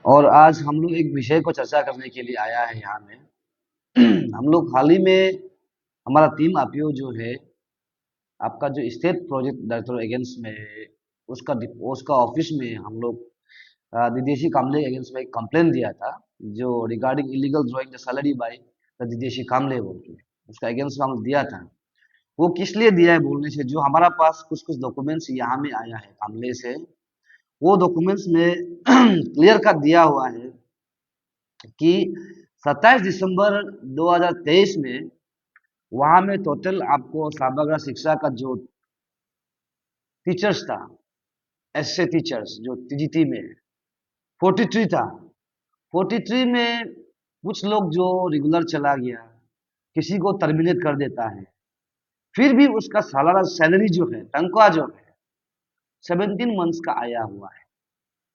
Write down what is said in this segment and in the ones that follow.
और आज हम लोग एक विषय को चर्चा करने के लिए आया है यहाँ में। हम लोग हाल ही में हमारा टीम आपियो जो है आपका जो स्टेट प्रोजेक्ट डायरेक्टर अगेंस्ट में है, उसका ऑफिस में हम लोग विदेशी कामले अगेंस्ट में एक कंप्लेन दिया था जो regarding illegal drawing the salary by the विदेशी कामले बोल के उसका अगेंस्ट में हम लोग दिया था। वो किस लिए दिया है बोलने से जो हमारा पास कुछ कुछ डॉक्यूमेंट्स यहाँ में आया है कामले से, वो डॉक्यूमेंट्स में क्लियर कट दिया हुआ है कि 27 दिसंबर 2023 में वहां में टोटल आपको समग्र शिक्षा का जो टीचर्स था, एसए टीचर्स जो टीजीटी में 43 था। 43 में कुछ लोग जो रेगुलर चला गया, किसी को टर्मिनेट कर देता है, फिर भी उसका सालाना सैलरी जो है, तनख्वाह जो है 17 मंथ्स का आया हुआ है।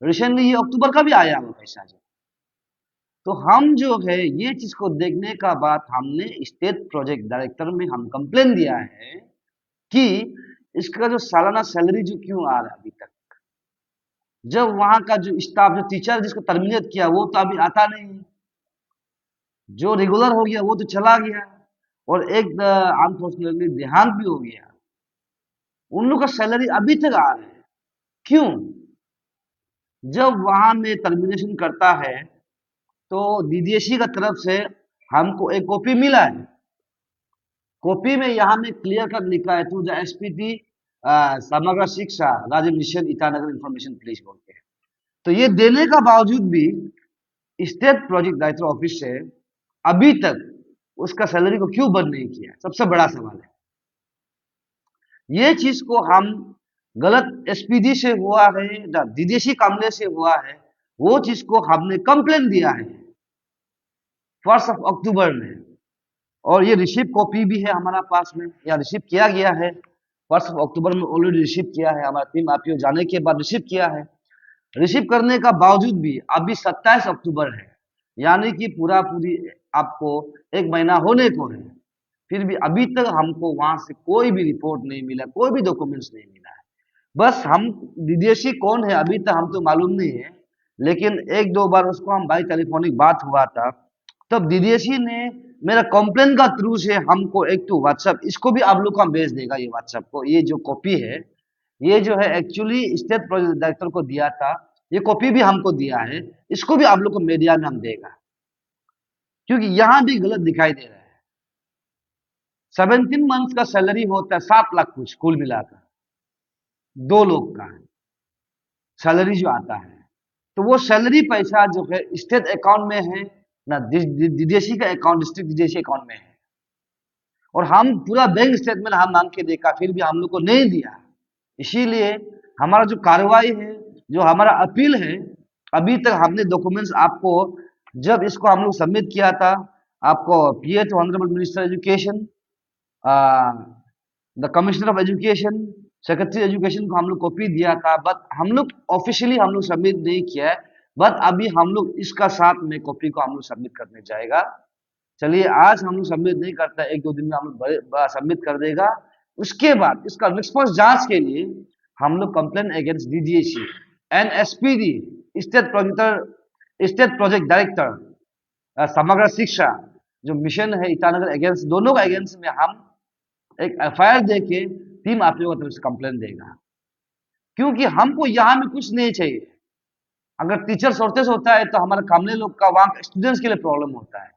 रिसेंटली ये अक्टूबर का भी आया हुआ पैसा जो। तो हम जो है ये चीज को देखने का बाद हमने स्टेट प्रोजेक्ट डायरेक्टर में हम कंप्लेन दिया है कि इसका जो सालाना सैलरी जो क्यों आ रहा है अभी तक, जब वहां का जो स्टाफ जो टीचर जिसको टर्मिनेट किया वो तो अभी आता नहीं है, जो रेगुलर हो गया वो तो चला गया, और एक अनफॉर्चुनेटली देहांत भी हो गया। उन लोग का सैलरी अभी तक आ रहा है क्यों? जब वहां में टर्मिनेशन करता है तो डीडीएसी का तरफ से हमको एक कॉपी मिला है। कॉपी में यहाँ में क्लियर कट लिखा है टू द एसपीटी समग्र शिक्षा राज्य मिशन ईटानगर इंफॉर्मेशन पुलिस बोल के। तो ये देने का बावजूद भी स्टेट प्रोजेक्ट डायरेक्टर ऑफिस से अभी तक उसका सैलरी को क्यों बंद नहीं किया, सबसे बड़ा सवाल है। ये चीज को हम गलत एसपीडी से हुआ है या विदेशी कामले से हुआ है, वो चीज को हमने कंप्लेन दिया है 1 अक्टूबर में, और ये रिसीव कॉपी भी है हमारा पास में, या रिसीव किया गया है 1 अक्टूबर में, ऑलरेडी रिसीव किया है हमारा टीम आपियो जाने के बाद रिसीव किया है। रिसीव करने का बावजूद भी अभी 27 अक्टूबर है, यानी कि पूरा पूरी आपको एक महीना होने को है, फिर भी अभी तक हमको वहां से कोई भी रिपोर्ट नहीं मिला, कोई भी डॉक्यूमेंट्स नहीं मिला है। बस हम विदेशी कौन है अभी तक हम तो मालूम नहीं है, लेकिन एक दो बार उसको हम बाई टेलीफोनिक बात हुआ था, तब विदेशी ने मेरा कंप्लेन का थ्रू से हमको एक तो व्हाट्सएप, इसको भी आप लोग को हम भेज देगा ये व्हाट्सएप को, ये जो कॉपी है ये जो है एक्चुअली स्टेट प्रोजेक्ट डायरेक्टर को दिया था, ये कॉपी भी हमको दिया है, इसको भी आप लोग को मीडिया में हम देगा, क्योंकि यहां भी गलत दिखाई दे रहा है। 17 मंथ का सैलरी होता है 7 लाख कुछ कुल मिलाकर, 2 लोग का सैलरी जो आता है, तो वो सैलरी पैसा जो है स्टेट अकाउंट में है ना, विदेशी का अकाउंट डिस्ट्रिक्ट विदेशी अकाउंट में है, और हम पूरा बैंक स्टेटमेंट हम मांग के देखा फिर भी हम लोग को नहीं दिया। इसीलिए हमारा जो कार्रवाई है, जो हमारा अपील है, अभी तक हमने डॉक्यूमेंट्स आपको, जब इसको हम लोग सबमिट किया था आपको PA to honourable minister education, the commissioner of education, secretary education को हम लोग कॉपी दिया था, बट हम लोग ऑफिशियली हम लोग सबमिट नहीं किया है। बट अभी हम लोग इसका साथ में कॉपी को हम लोग सबमिट करने जाएगा। चलिए आज हम लोग सबमिट नहीं करता, एक दो दिन में हम लोग सबमिट कर देगा। उसके बाद इसका निष्पक्ष जांच के लिए हम लोग complain against DDSC and SPD state project director Samagra Shiksha जो मिशन है ईटानगर अगेंस्ट, दोनों का अगेंस्ट में हम एक एफआईआर देके टीम आप लोगों की तरफ से कंप्लेन देगा, क्योंकि हमको यहाँ में कुछ नहीं चाहिए। अगर टीचर शॉर्टेज होता है तो हमारे कामले लोग का वहां स्टूडेंट्स के लिए प्रॉब्लम होता है।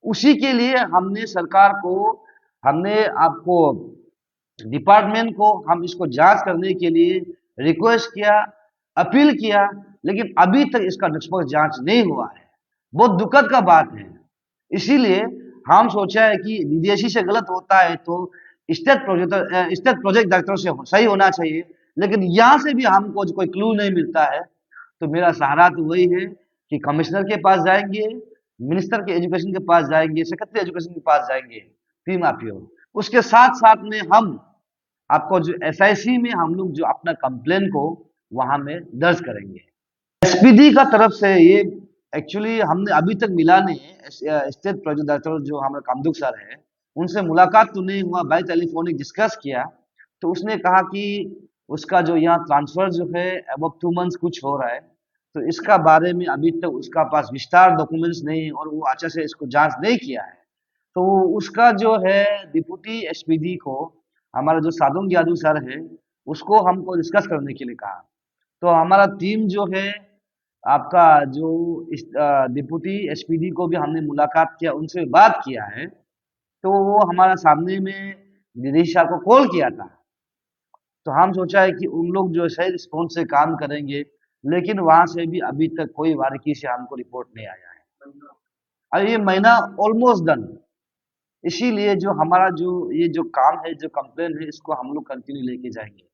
उसी के लिए हमने सरकार को, हमने आपको डिपार्टमेंट को हम इसको जांच करने के लिए रिक्वेस्ट किया, अपील किया, लेकिन अभी तक इसका निष्पक्ष जांच नहीं हुआ है। बहुत दुखद का बात है। इसीलिए हम सोचा है कि विदेशी से गलत होता है तो स्टेट प्रोजेक्ट डायरेक्टर से सही होना चाहिए, लेकिन यहाँ से भी हमको कोई क्लू नहीं मिलता है। तो मेरा सहारा तो वही है कि कमिश्नर के पास जाएंगे, मिनिस्टर के एजुकेशन के पास जाएंगे, सेक्रेटरी एजुकेशन के पास जाएंगे, टीम आपियो। उसके साथ साथ में हम आपको जो एसआईसी में हम लोग जो अपना कंप्लेन को वहां में दर्ज करेंगे। एसपीडी का तरफ से ये एक्चुअली हमने अभी तक मिला नहीं है। स्टेट प्रोजेक्ट डायरेक्टर जो हमारे कामदुक सर है, उनसे मुलाकात तो नहीं हुआ, बाय टेलीफोनिक डिस्कस किया, तो उसने कहा कि उसका जो यहाँ ट्रांसफर जो है अब 2 मंथ्स कुछ हो रहा है, तो इसका बारे में अभी तक उसका पास विस्तार डॉक्यूमेंट्स नहीं है और वो अच्छे से इसको जांच नहीं किया है। तो उसका जो है डिप्टी एसपीडी को, हमारा जो सादुंग यादव सर है, उसको हमको डिस्कस करने के लिए कहा। तो हमारा टीम जो है, आपका जो इस डिप्टी एसपीडी को भी हमने मुलाकात किया, उनसे बात किया है। तो वो हमारा सामने में गिरीश साहब को कॉल किया था। तो हम सोचा है कि उन लोग जो सही रिस्पॉन्स से काम करेंगे, लेकिन वहां से भी अभी तक कोई बारीकी से हमको रिपोर्ट नहीं आया है। और ये महीना ऑलमोस्ट डन। इसीलिए जो हमारा जो ये जो काम है, जो कंप्लेन है, इसको हम लोग कंटिन्यू लेके जाएंगे।